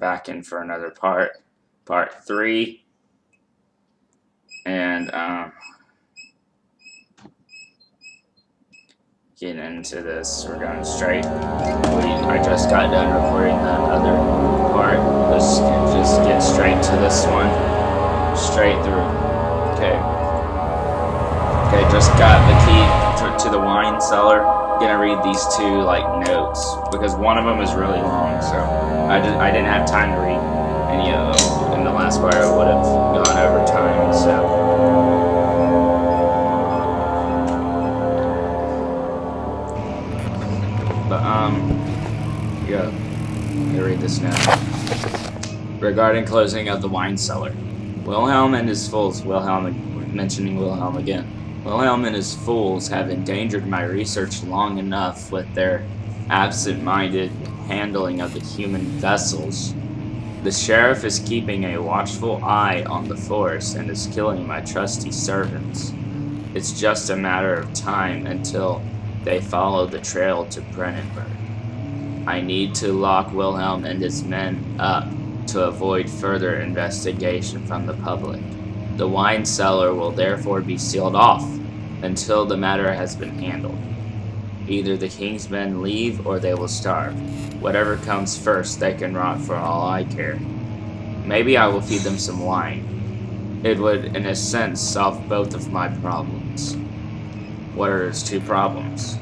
back in for another part 3, and getting into this. We're going straight. I just got done recording the other part. Let's just get straight to this one. Straight through. Okay, just got the key to the wine cellar. Gonna read these two notes because one of them is really long, so I didn't have time to read any of them. In the last part, I would have gone over time. So yeah, let me read this now. Regarding closing of the wine cellar, Wilhelm and his fools. Mentioning Wilhelm again. Wilhelm and his fools have endangered my research long enough with their absent-minded handling of the human vessels. The sheriff is keeping a watchful eye on the force and is killing my trusty servants. It's just a matter of time until they follow the trail to Brennenburg. I need to lock Wilhelm and his men up to avoid further investigation from the public. The wine cellar will therefore be sealed off until the matter has been handled. Either the king's men leave or they will starve. Whatever comes first, they can rot for all I care. Maybe I will feed them some wine. It would, in a sense, solve both of my problems. What are his two problems?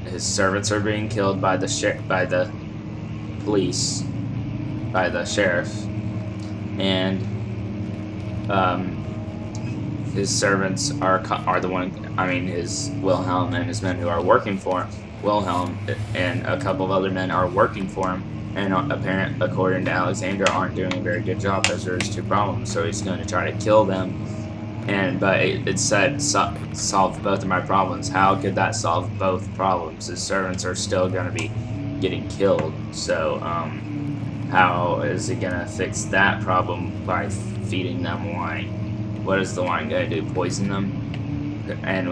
His servants are being killed by the police, by the sheriff, and his servants are the one. His Wilhelm and his men who are working for him. Wilhelm and a couple of other men are working for him, and according to Alexander, aren't doing a very good job. Those are his two problems. So he's going to try to kill them. But it said solve both of my problems. How could that solve both problems? His servants are still going to be getting killed. So how is he going to fix that problem by feeding them wine? What is the wine going to do? Poison them? And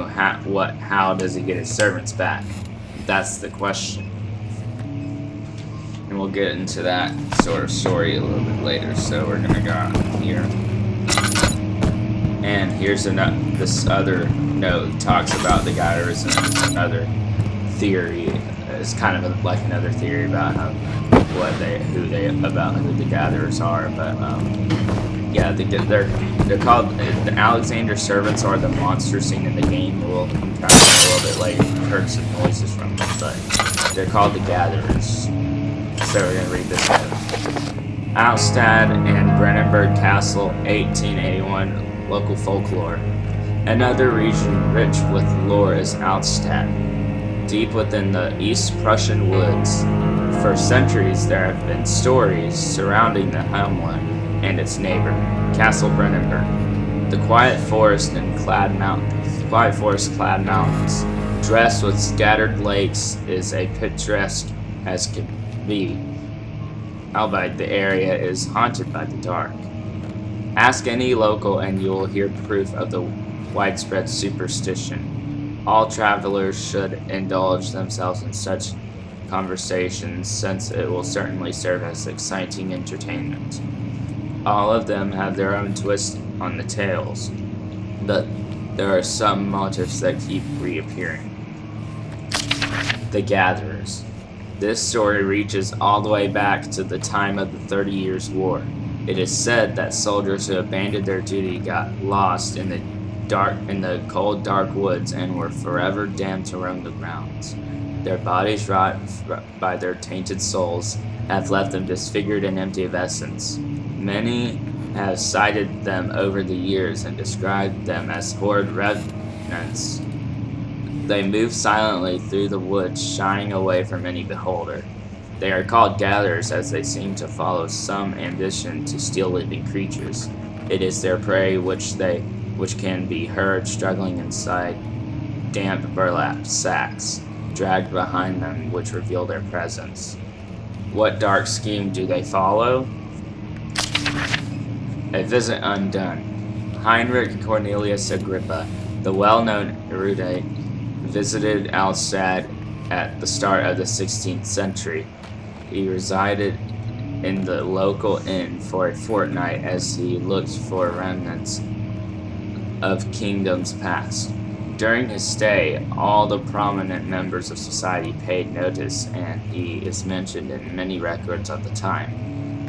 how does he get his servants back? That's the question. And we'll get into that sort of story a little bit later. So we're going to go out here. And here's this other note talks about the Gadarism. It's another theory. It's kind of like another theory about who the Gatherers are. But yeah, they're called the Alexander servants are the monster seen in the game. We'll come to a little bit later. Heard some noises from them, but they're called the Gatherers. So we're gonna read this note. Alstad and Brennenburg Castle, 1881. Local folklore. Another region rich with lore is Alstad, deep within the East Prussian woods. For centuries there have been stories surrounding the hamlet and its neighbor, Castle Brennenburg. The quiet forest-clad mountains, dressed with scattered lakes, is as picturesque as can be, albeit the area is haunted by the dark. Ask any local and you will hear proof of the widespread superstition. All travelers should indulge themselves in such conversations, since it will certainly serve as exciting entertainment. All of them have their own twist on the tales, but there are some motifs that keep reappearing. The Gatherers. This story reaches all the way back to the time of the 30 Years' War. It is said that soldiers who abandoned their duty got lost in the cold, dark woods and were forever damned to roam the grounds. Their bodies, rot by their tainted souls, have left them disfigured and empty of essence. Many have cited them over the years and described them as horrid revenants. They move silently through the woods, shying away from any beholder. They are called gatherers as they seem to follow some ambition to steal living creatures. It is their prey which can be heard struggling inside damp burlap sacks, dragged behind them, which reveal their presence. What dark scheme do they follow? A visit undone. Heinrich Cornelius Agrippa, the well-known erudite, visited Alstad at the start of the 16th century. He resided in the local inn for a fortnight as he looked for remnants of kingdoms past. During his stay, all the prominent members of society paid notice, and he is mentioned in many records of the time.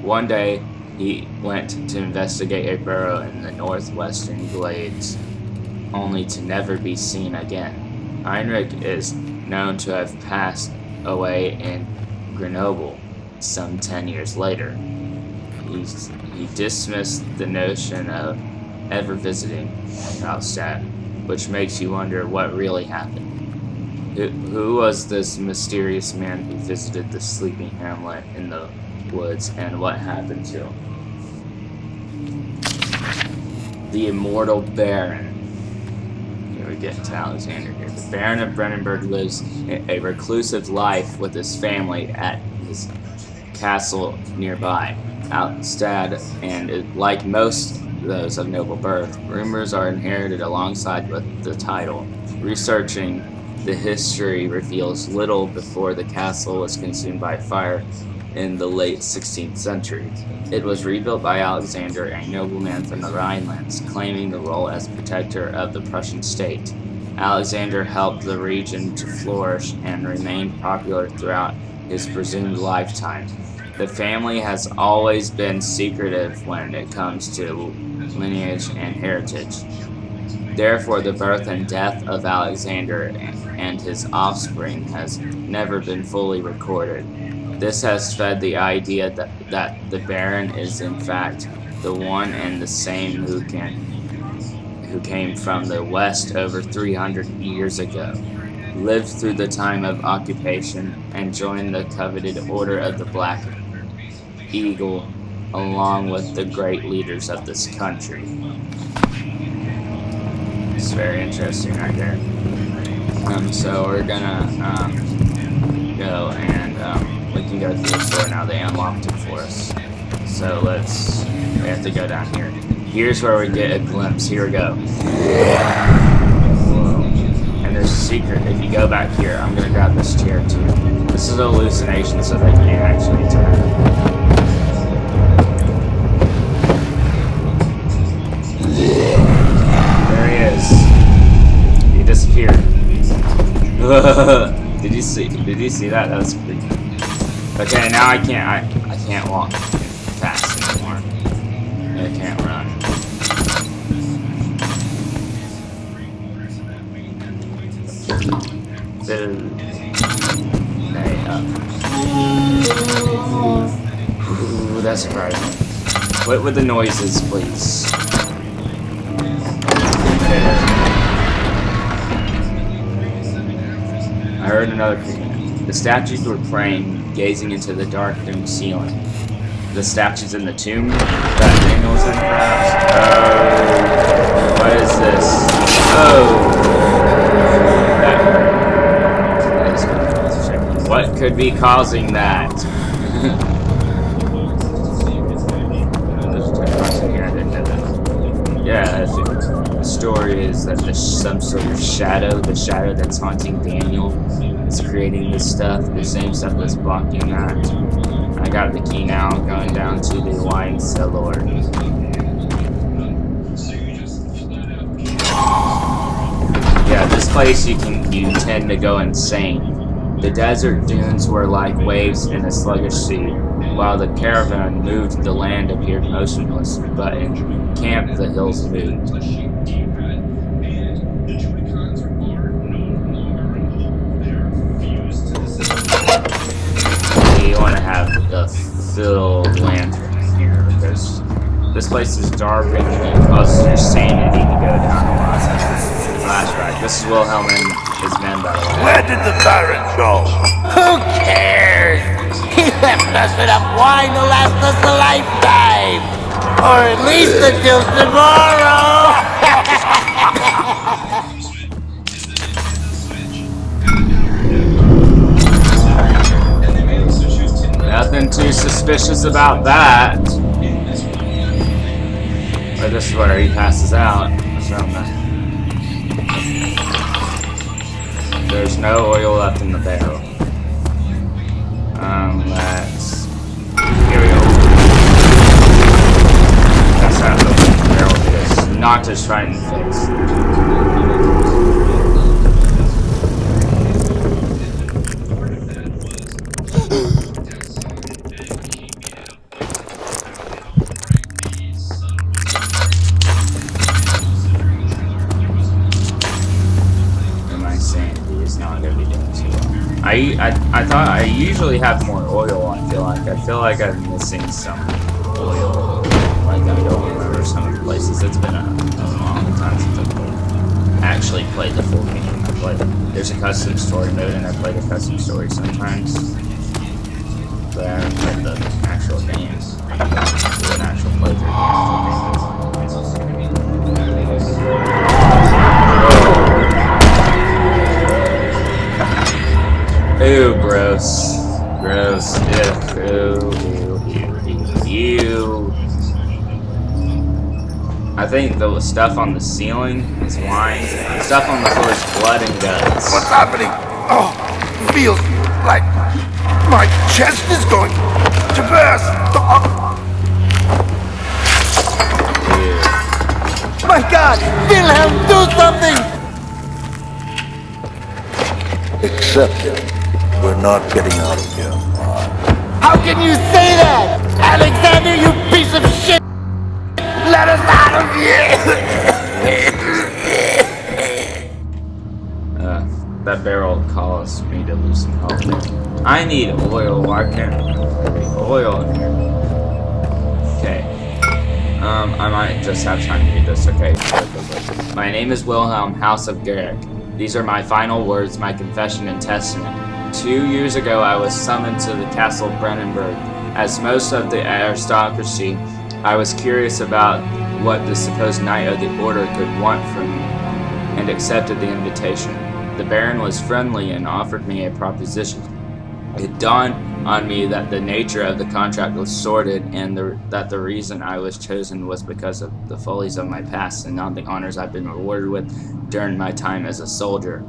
One day, he went to investigate a burrow in the northwestern glades, only to never be seen again. Heinrich is known to have passed away in Grenoble some 10 years later. He dismissed the notion of ever visiting Alstadt, which makes you wonder what really happened. Who was this mysterious man who visited the sleeping hamlet in the woods, and what happened to him? The immortal Baron. Here we get to Alexander here. The Baron of Brennenburg lives a reclusive life with his family at his castle nearby, Alstadt, and like most those of noble birth, rumors are inherited alongside with the title. Researching the history reveals little before the castle was consumed by fire in the late 16th century. It was rebuilt by Alexander, a nobleman from the Rhinelands, claiming the role as protector of the Prussian state. Alexander helped the region to flourish and remained popular throughout his presumed lifetime. The family has always been secretive when it comes to lineage and heritage. Therefore, the birth and death of Alexander and his offspring has never been fully recorded. This has fed the idea that the Baron is in fact the one and the same who came from the West over 300 years ago, lived through the time of occupation, and joined the coveted Order of the Black Eagle along with the great leaders of this country. It's very interesting right there. So we're gonna go and we can go through the store now. They unlocked it for us. So we have to go down here. Here's where we get a glimpse. Here we go. Whoa. And there's a secret. If you go back here, I'm gonna grab this chair too. This is a hallucination, so they can't actually attack. There he is. He disappeared. Did you see that? That was creepy. Okay, now I can't walk fast anymore. I can't run. Ooh, that's surprising. Quit with the noises, please. I heard another creaking. The statues were praying, gazing into the darkened ceiling. The statues in the tomb that Daniel was in, perhaps? Oh, what is this? Oh! What could be causing that? Yeah, the story is that there's some sort of shadow, the shadow that's haunting Daniel is creating this stuff, the same stuff that's blocking that. I got the key now, going down to the wine cellar. Yeah, this place you tend to go insane. The desert dunes were like waves in a sluggish sea. While the caravan moved, the land appeared motionless, but in camp the hills moved. You want to have the filled lantern in here because this place is dark and it causes your sanity to go down a lot. Flashback. This is Wilhelm and his men, by the way. Where did the Baron go? Who cares? He left us enough wine to last us a lifetime! Or at least until tomorrow! Nothing too suspicious about that. Or this is where he passes out. There's no oil left in the barrel. Here we go. knocked us right in the face. And my sanity is not going to be doing too well. I thought I usually have more oil. I feel like I'm missing some oil. Like I don't remember some of the places. It's been a long time since I've actually played the full game. There's a custom story mode, and I play the custom story sometimes. But I haven't played the actual games. Do an actual playthrough. Ew, gross. Gross. Ew. I think the stuff on the ceiling is wine. The stuff on the floor is blood and guts. What's happening? Oh, feels like my chest is going to burst. Ew. My God, Wilhelm, do something! Except we're not getting out of here. How can you say that? Alexander, you piece of shit! Let us out of here! That barrel caused me to lose some health. I need oil. Why can't there be oil in here? Okay. I might just have time to do this. Okay. My name is Wilhelm, House of Garrick. These are my final words, my confession and testament. 2 years ago, I was summoned to the castle Brennenburg. As most of the aristocracy, I was curious about what the supposed Knight of the Order could want from me, and accepted the invitation. The Baron was friendly and offered me a proposition. It dawned on me that the nature of the contract was sordid, and that the reason I was chosen was because of the follies of my past and not the honors I've been rewarded with during my time as a soldier.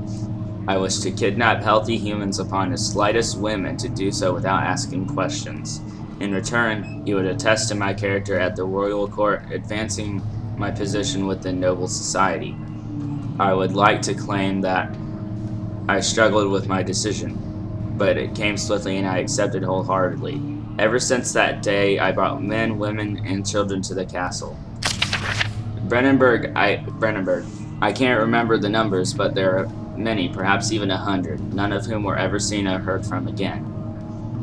I was to kidnap healthy humans upon his slightest whim, and to do so without asking questions. In return, he would attest to my character at the royal court, advancing my position within noble society. I would like to claim that I struggled with my decision, but it came swiftly and I accepted wholeheartedly. Ever since that day, I brought men, women, and children to the castle. Brennenburg, I can't remember the numbers, but there are many, perhaps even 100, none of whom were ever seen or heard from again.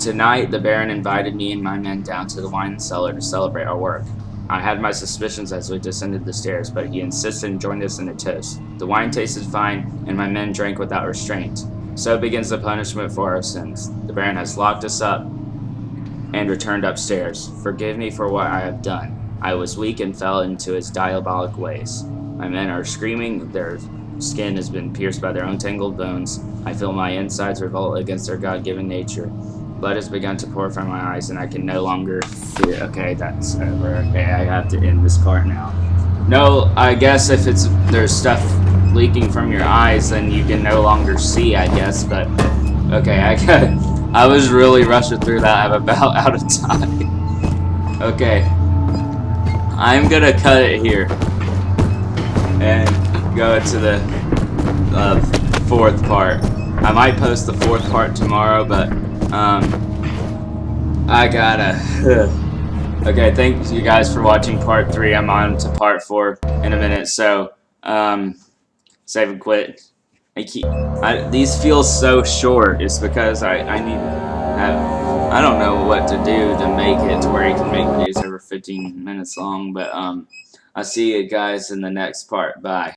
Tonight, the Baron invited me and my men down to the wine cellar to celebrate our work. I had my suspicions as we descended the stairs, but he insisted and joined us in a toast. The wine tasted fine, and my men drank without restraint. So begins the punishment for our sins. The Baron has locked us up and returned upstairs. Forgive me for what I have done. I was weak and fell into his diabolic ways. My men are screaming, their skin has been pierced by their own tangled bones. I feel my insides revolt against their God-given nature. Blood has begun to pour from my eyes, and I can no longer feel. Okay, that's over. Okay, I have to end this part now. No, I guess if there's stuff leaking from your eyes, then you can no longer see, I guess, but okay, I was really rushing through that. I'm about out of time. Okay, I'm gonna cut it here and go to the fourth part. I might post the fourth part tomorrow, but I gotta okay, thank you guys for watching part 3. I'm on to part 4 in a minute, so save and quit. These feel so short. It's because I need to have, I don't know what to do to make it to where you can make videos over 15 minutes long, but I'll see you guys in the next part. Bye.